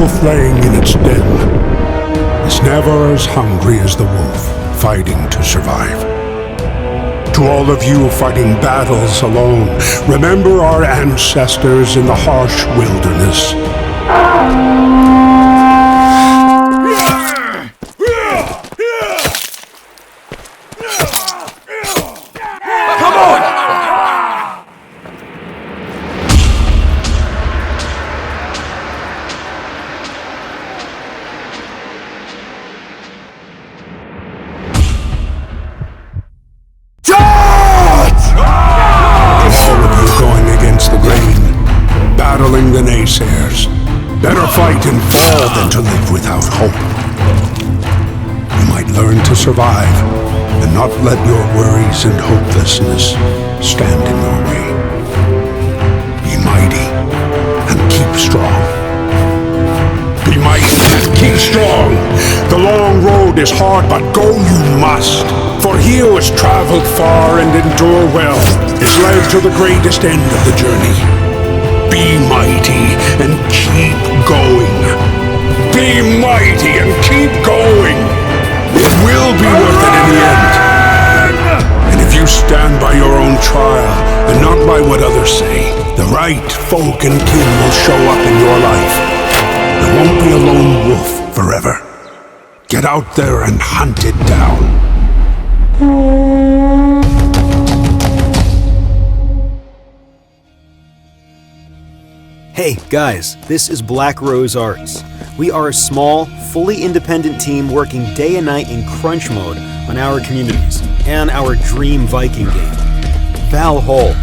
wolf laying in its den is never as hungry as the wolf fighting to survive. To all of you fighting battles alone, remember our ancestors in the harsh wilderness. Battling the naysayers. Better fight and fall than to live without hope. You might learn to survive and not let your worries and hopelessness stand in your way. Be mighty and keep strong. Be mighty and keep strong. The long road is hard, but go you must. For he who has traveled far and endure well is led to the greatest end of the journey. Be mighty and keep going. Be mighty and keep going. It will be worth it in the end. And if you stand by your own trial and not by what others say, the right folk and kin will show up in your life. You won't be a lone wolf forever. Get out there and hunt it down. Hey guys, this is Blackrose Arts. We are a small, fully independent team working day and night in crunch mode on our communities and our dream Viking game. Valhall,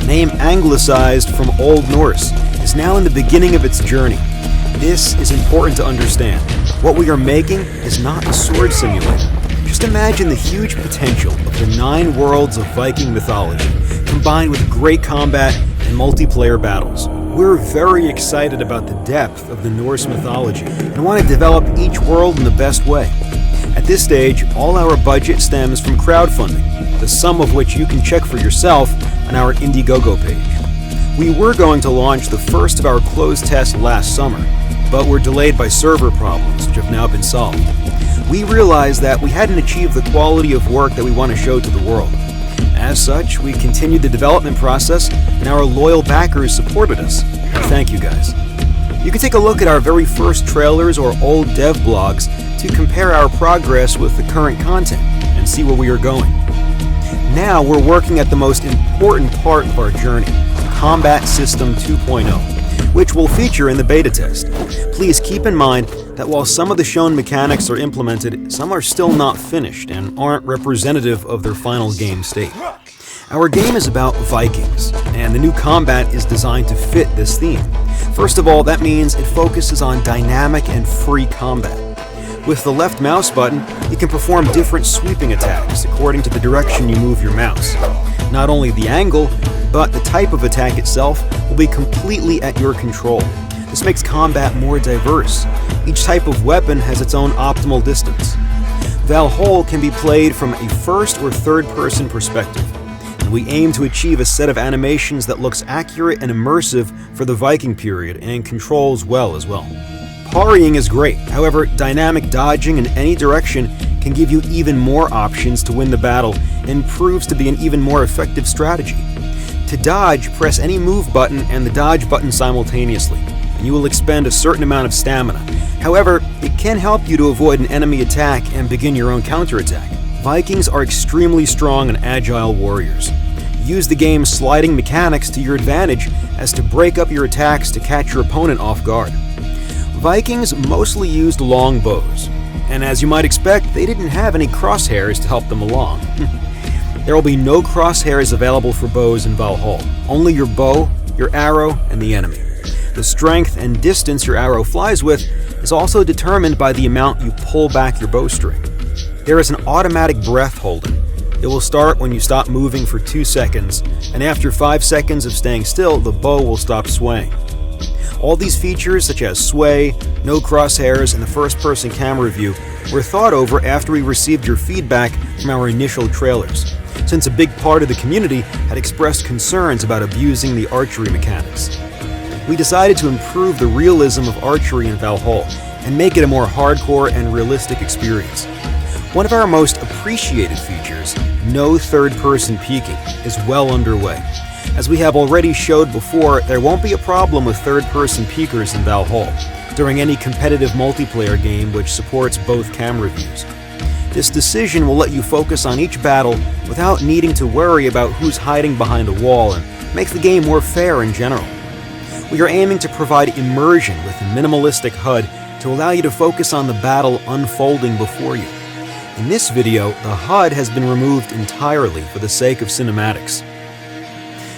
name anglicized from Old Norse, is now in the beginning of its journey. This is important to understand. What we are making is not a sword simulator. Just imagine the huge potential of the 9 worlds of Viking mythology, combined with great combat and multiplayer battles. We're very excited about the depth of the Norse mythology and want to develop each world in the best way. At this stage, all our budget stems from crowdfunding, the sum of which you can check for yourself on our Indiegogo page. We were going to launch the first of our closed tests last summer, but were delayed by server problems, which have now been solved. We realized that we hadn't achieved the quality of work that we want to show to the world. As such, we continued the development process, and our loyal backers supported us. Thank you guys. You can take a look at our very first trailers or old dev blogs to compare our progress with the current content and see where we are going. Now we're working at the most important part of our journey, Combat System 2.0, which will feature in the beta test. Please keep in mind that while some of the shown mechanics are implemented, some are still not finished and aren't representative of their final game state. Our game is about Vikings, and the new combat is designed to fit this theme. First of all, that means it focuses on dynamic and free combat. With the left mouse button, you can perform different sweeping attacks according to the direction you move your mouse. Not only the angle, but the type of attack itself will be completely at your control. This makes combat more diverse. Each type of weapon has its own optimal distance. Valhall can be played from a first or third person perspective, and we aim to achieve a set of animations that looks accurate and immersive for the Viking period and controls well as well. Parrying is great, however, dynamic dodging in any direction can give you even more options to win the battle and proves to be an even more effective strategy. To dodge, press any move button and the dodge button simultaneously, and you will expend a certain amount of stamina. However, it can help you to avoid an enemy attack and begin your own counterattack. Vikings are extremely strong and agile warriors. Use the game's sliding mechanics to your advantage as to break up your attacks to catch your opponent off guard. Vikings mostly used long bows, and as you might expect, they didn't have any crosshairs to help them along. There will be no crosshairs available for bows in Valhall, only your bow, your arrow, and the enemy. The strength and distance your arrow flies with is also determined by the amount you pull back your bowstring. There is an automatic breath holding. It will start when you stop moving for 2 seconds, and after 5 seconds of staying still, the bow will stop swaying. All these features, such as sway, no crosshairs, and the first-person camera view, were thought over after we received your feedback from our initial trailers, since a big part of the community had expressed concerns about abusing the archery mechanics. we decided to improve the realism of archery in Valhall and make it a more hardcore and realistic experience. One of our most appreciated features, no third-person peeking, is well underway. As we have already showed before, there won't be a problem with third-person peekers in Valhall during any competitive multiplayer game which supports both camera views. This decision will let you focus on each battle without needing to worry about who's hiding behind a wall and makes the game more fair in general. We are aiming to provide immersion with a minimalistic HUD to allow you to focus on the battle unfolding before you. In this video, the HUD has been removed entirely for the sake of cinematics.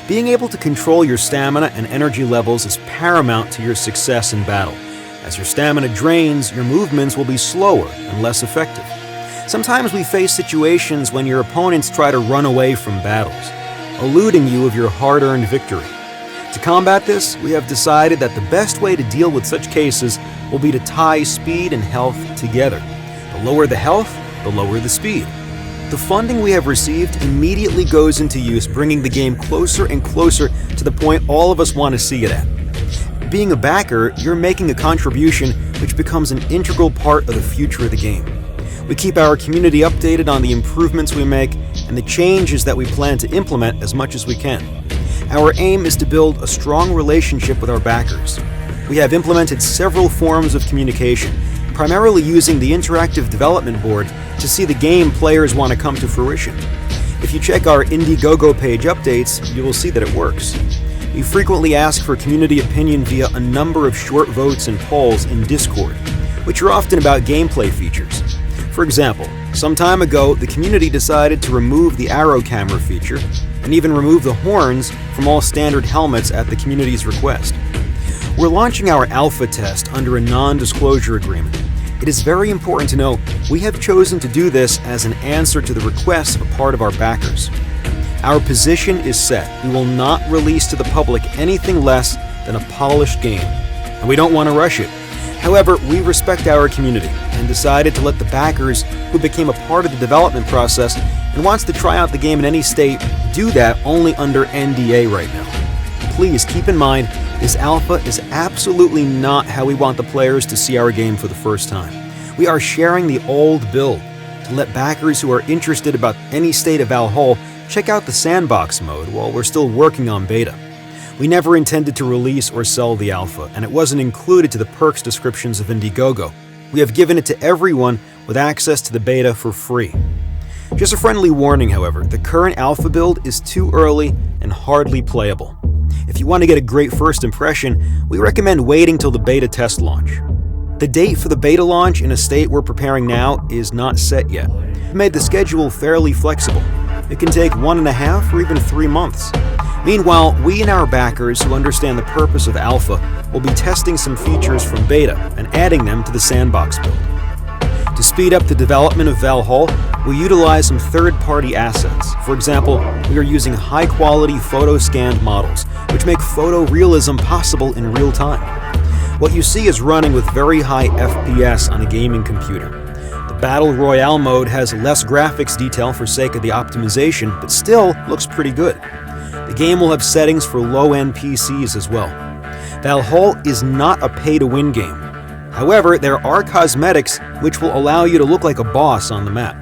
Being able to control your stamina and energy levels is paramount to your success in battle. As your stamina drains, your movements will be slower and less effective. Sometimes we face situations when your opponents try to run away from battles, eluding you of your hard-earned victory. To combat this, we have decided that the best way to deal with such cases will be to tie speed and health together. The lower the health, the lower the speed. The funding we have received immediately goes into use, bringing the game closer and closer to the point all of us want to see it at. Being a backer, you're making a contribution which becomes an integral part of the future of the game. We keep our community updated on the improvements we make and the changes that we plan to implement as much as we can. Our aim is to build a strong relationship with our backers. We have implemented several forms of communication, primarily using the interactive development board to see the game players want to come to fruition. If you check our Indiegogo page updates, you will see that it works. We frequently ask for community opinion via a number of short votes and polls in Discord, which are often about gameplay features. For example, some time ago, the community decided to remove the arrow camera feature and even remove the horns from all standard helmets at the community's request. We're launching our alpha test under a non-disclosure agreement. It is very important to know we have chosen to do this as an answer to the requests of a part of our backers. Our position is set. We will not release to the public anything less than a polished game, and we don't want to rush it. However, we respect our community and decided to let the backers who became a part of the development process and wants to try out the game in any state do that only under NDA right now. Please keep in mind, this alpha is absolutely not how we want the players to see our game for the first time. We are sharing the old build to let backers who are interested about any state of Valhall check out the sandbox mode while we're still working on beta. We never intended to release or sell the alpha, and it wasn't included to the perks descriptions of Indiegogo. We have given it to everyone with access to the beta for free. Just a friendly warning, however, the current alpha build is too early and hardly playable. If you want to get a great first impression, we recommend waiting till the beta test launch. The date for the beta launch in a state we're preparing now is not set yet. We made the schedule fairly flexible. It can take 1.5 or even 3 months. Meanwhile, we and our backers who understand the purpose of alpha will be testing some features from beta and adding them to the sandbox build. To speed up the development of Valhall, we utilize some third-party assets. For example, we are using high-quality photo-scanned models, which make photorealism possible in real time. What you see is running with very high FPS on a gaming computer. The Battle Royale mode has less graphics detail for sake of the optimization, but still looks pretty good. The game will have settings for low-end PCs as well. Valhall is not a pay-to-win game. However, there are cosmetics which will allow you to look like a boss on the map.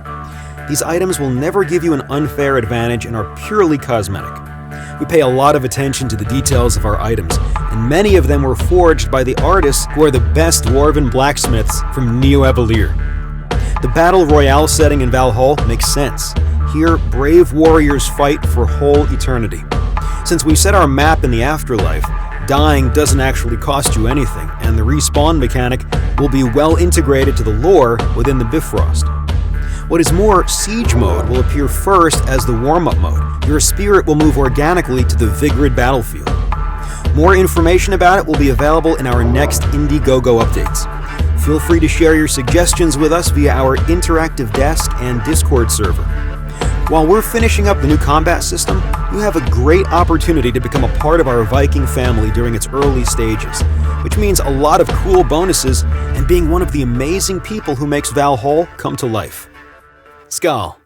These items will never give you an unfair advantage and are purely cosmetic. We pay a lot of attention to the details of our items, and many of them were forged by the artists who are the best dwarven blacksmiths from Neo-Evalir. The Battle Royale setting in Valhall makes sense. Here, brave warriors fight for whole eternity. Since we set our map in the afterlife, dying doesn't actually cost you anything, and the respawn mechanic will be well integrated to the lore within the Bifrost. What is more, Siege mode will appear first as the warm-up mode. Your spirit will move organically to the Vigrid battlefield. More information about it will be available in our next Indiegogo updates. Feel free to share your suggestions with us via our interactive desk and Discord server. While we're finishing up the new combat system, you have a great opportunity to become a part of our Viking family during its early stages, which means a lot of cool bonuses and being one of the amazing people who makes Valhall come to life. Skál.